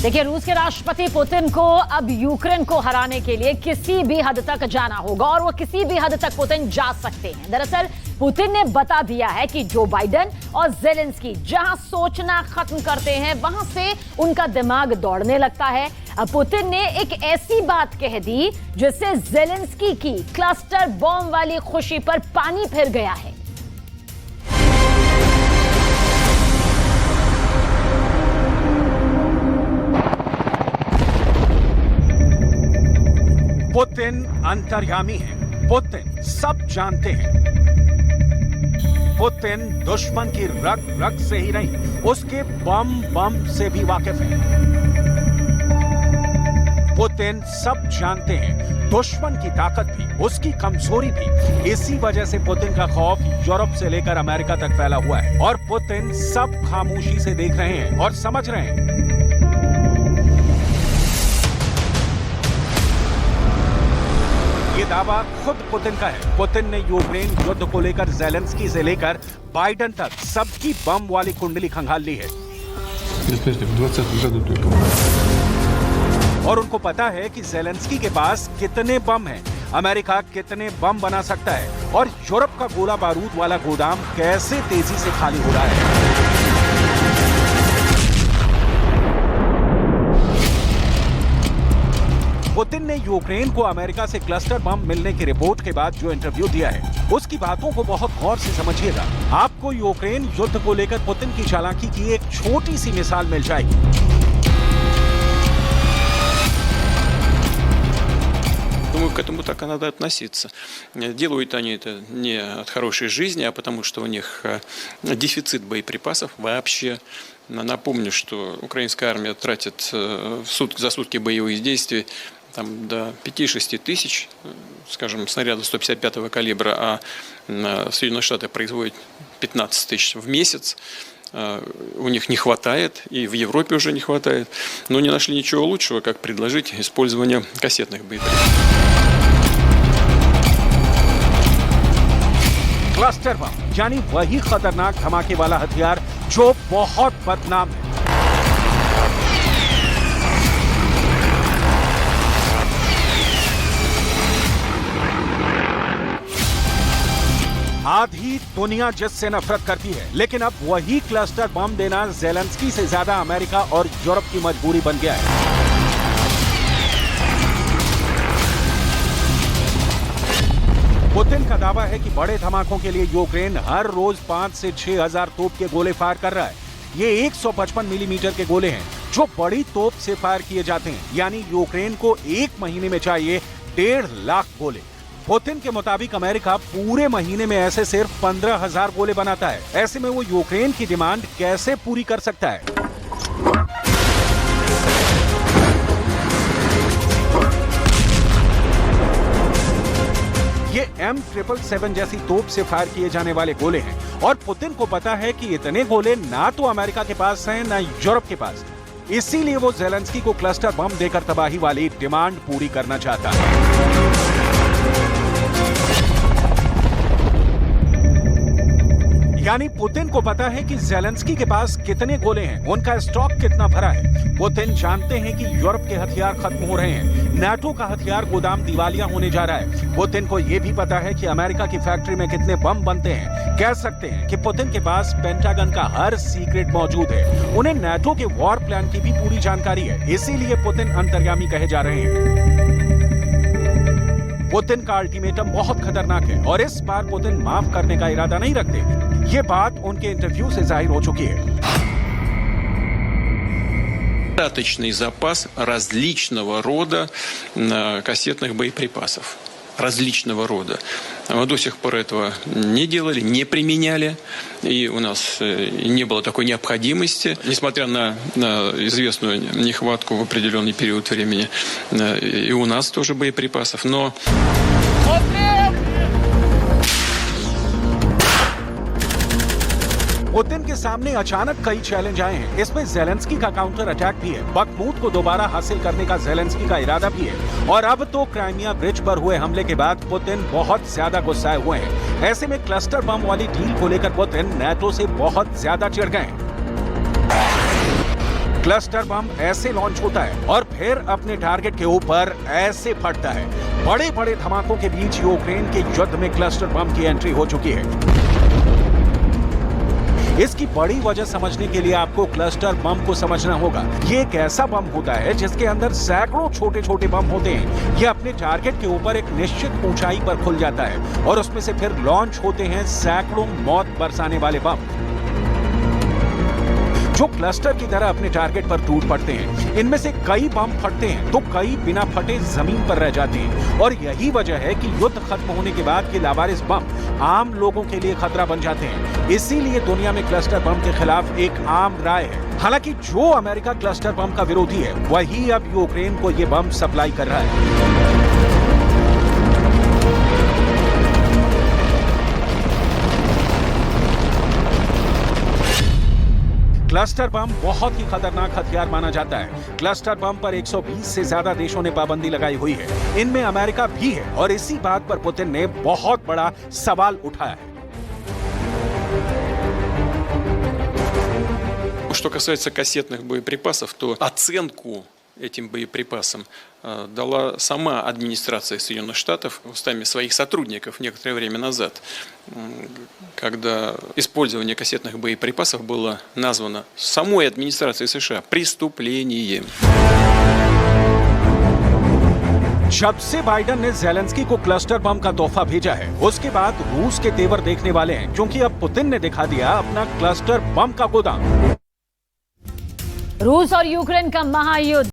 देखिए, रूस के राष्ट्रपति पुतिन को अब यूक्रेन को हराने के लिए किसी भी हद तक जाना होगा और वो किसी भी हद तक पुतिन जा सकते हैं। दरअसल पुतिन ने बता दिया है कि जो बाइडेन और जेलेंस्की जहां सोचना खत्म करते हैं वहां से उनका दिमाग दौड़ने लगता है। अब पुतिन ने एक ऐसी बात कह दी जिससे जेलेंस्की की क्लस्टर बॉम्ब वाली खुशी पर पानी फिर गया है। पुतिन अंतर्यामी है। पुतिन सब जानते हैं। पुतिन दुश्मन की रग रग से ही नहीं, उसके बम से भी वाकिफ है। पुतिन सब जानते हैं, दुश्मन की ताकत भी, उसकी कमजोरी भी। इसी वजह से पुतिन का खौफ यूरोप से लेकर अमेरिका तक फैला हुआ है और पुतिन सब खामोशी से देख रहे हैं और समझ रहे हैं। ये दावा खुद पुतिन का है। पुतिन ने यूक्रेन युद्ध को लेकर जेलेंस्की से लेकर बाइडेन तक सबकी बम वाली कुंडली खंगाल ली है और उनको पता है कि जेलेंस्की के पास कितने बम हैं, अमेरिका कितने बम बना सकता है और यूरोप का गोला बारूद वाला गोदाम कैसे तेजी से खाली हो रहा है। पुतिन ने यूक्रेन को अमेरिका से क्लस्टर बम मिलने की रिपोर्ट के बाद जो इंटरव्यू दिया है, उसकी बातों को बहुत गौर से समझिएगा। आपको यूक्रेन युद्ध को लेकर पुतिन की चालाकी की एक छोटी सी मिसाल मिल जाएगी। Думаю, к этому так и надо относиться. Делают они это не от хорошей жизни, а потому что у них дефицит боеприпасов вообще. Напомню, что украинская армия тратит за сутки боевых действий там, до 5-6 тысяч, скажем, снарядов 155-го калибра, а Соединенные Штаты производят 15 тысяч в месяц. У них не хватает, и в Европе уже не хватает, но не нашли ничего лучшего, как предложить использование кассетных боеприпасов. क्लस्टर बम यानी वही खतरनाक धमाके वाला हथियार जो बहुत बदनाम है। आधी दुनिया जिससे नफरत करती है, लेकिन अब वही क्लस्टर बम देना जेलेंस्की से ज्यादा अमेरिका और यूरोप की मजबूरी बन गया है। पुतिन का दावा है कि बड़े धमाकों के लिए यूक्रेन हर रोज 5 से 6 हजार तोप के गोले फायर कर रहा है। ये 155 मिलीमीटर के गोले हैं जो बड़ी तोप से फायर किए जाते हैं, यानी यूक्रेन को 1 महीने में चाहिए 1.5 लाख गोले। पुतिन के मुताबिक अमेरिका पूरे महीने में ऐसे सिर्फ 15,000 गोले बनाता है। ऐसे में वो यूक्रेन की डिमांड कैसे पूरी कर सकता है? ये M777 जैसी तोप से फायर किए जाने वाले गोले हैं और पुतिन को पता है कि इतने गोले ना तो अमेरिका के पास हैं ना यूरोप के पास। इसीलिए वो जेलेंस्की को क्लस्टर बम देकर तबाही वाली डिमांड पूरी करना चाहता है। यानी पुतिन को पता है कि जेलेंस्की के पास कितने गोले हैं, उनका स्टॉक कितना भरा है। पुतिन जानते हैं कि यूरोप के हथियार खत्म हो रहे हैं, नाटो का हथियार गोदाम दिवालिया होने जा रहा है। पुतिन को यह भी पता है कि अमेरिका की फैक्ट्री में कितने बम बनते हैं। कह सकते हैं कि पुतिन के पास पेंटागन का हर सीक्रेट मौजूद है। उन्हें नाटो के वॉर प्लान की भी पूरी जानकारी है, इसीलिए पुतिन अंतर्यामी कहे जा रहे हैं। पुतिन का अल्टीमेटम बहुत खतरनाक है और इस बार पुतिन माफ करने का इरादा नहीं रखते। ये बात उनके इंटरव्यू से जाहिर हो चुकी है। Достаточный запас различного рода кассетных боеприпасов. Различного рода. Мы до сих пор этого не делали, не применяли, и у нас не было такой необходимости. Несмотря на известную нехватку в определенный период времени, и у нас тоже боеприпасов, но... पुतिन के सामने अचानक कई चैलेंज आए हैं। इसमें जेलेंस्की का काउंटर अटैक भी है, बखमूत को दोबारा हासिल करने का जेलेंस्की का इरादा भी है और अब तो क्राइमिया ब्रिज पर हुए हमले के बाद पुतिन बहुत ज्यादा गुस्साए हुए हैं। ऐसे में क्लस्टर बम वाली डील को लेकर पुतिन नाटो से बहुत ज्यादा चिढ़ गए हैं। क्लस्टर बम ऐसे लॉन्च होता है और फिर अपने टारगेट के ऊपर ऐसे फटता है। बड़े बड़े धमाकों के बीच यूक्रेन के युद्ध में क्लस्टर बम की एंट्री हो चुकी है। इसकी बड़ी वजह समझने के लिए आपको क्लस्टर बम को समझना होगा। ये एक ऐसा बम होता है जिसके अंदर सैकड़ों छोटे छोटे बम होते हैं। ये अपने टारगेट के ऊपर एक निश्चित ऊंचाई पर खुल जाता है और उसमें से फिर लॉन्च होते हैं सैकड़ों मौत बरसाने वाले बम, जो क्लस्टर की तरह अपने टारगेट पर टूट पड़ते हैं। इनमें से कई बम फटते हैं तो कई बिना फटे जमीन पर रह जाते हैं और यही वजह है कि युद्ध खत्म होने के बाद ये लावारिस बम आम लोगों के लिए खतरा बन जाते हैं। इसीलिए दुनिया में क्लस्टर बम के खिलाफ एक आम राय है। हालांकि जो अमेरिका क्लस्टर बम का विरोधी है वही अब यूक्रेन को ये बम सप्लाई कर रहा है। क्लस्टर बम बहुत ही खतरनाक हथियार माना जाता है। क्लस्टर बम पर 120 से ज्यादा देशों ने पाबंदी लगाई हुई है। इनमें अमेरिका भी है और इसी बात पर पुतिन ने बहुत बड़ा सवाल उठाया है। Что касается кассетных боеприпасов, то оценку этим боеприпасам дала сама администрация Соединенных Штатов устами своих сотрудников некоторое время назад, когда использование кассетных боеприпасов было названо самой администрацией США преступлением. जब से बाइडेन ने ज़ेलेंस्की को क्लस्टर बम का तोहफा भेजा है, उसके बाद रूस के तेवर देखने वाले हैं, क्योंकि अब पुतिन ने दिखा दिया अपना क्लस्टर बम का गोदाम। रूस और यूक्रेन का महायुद्ध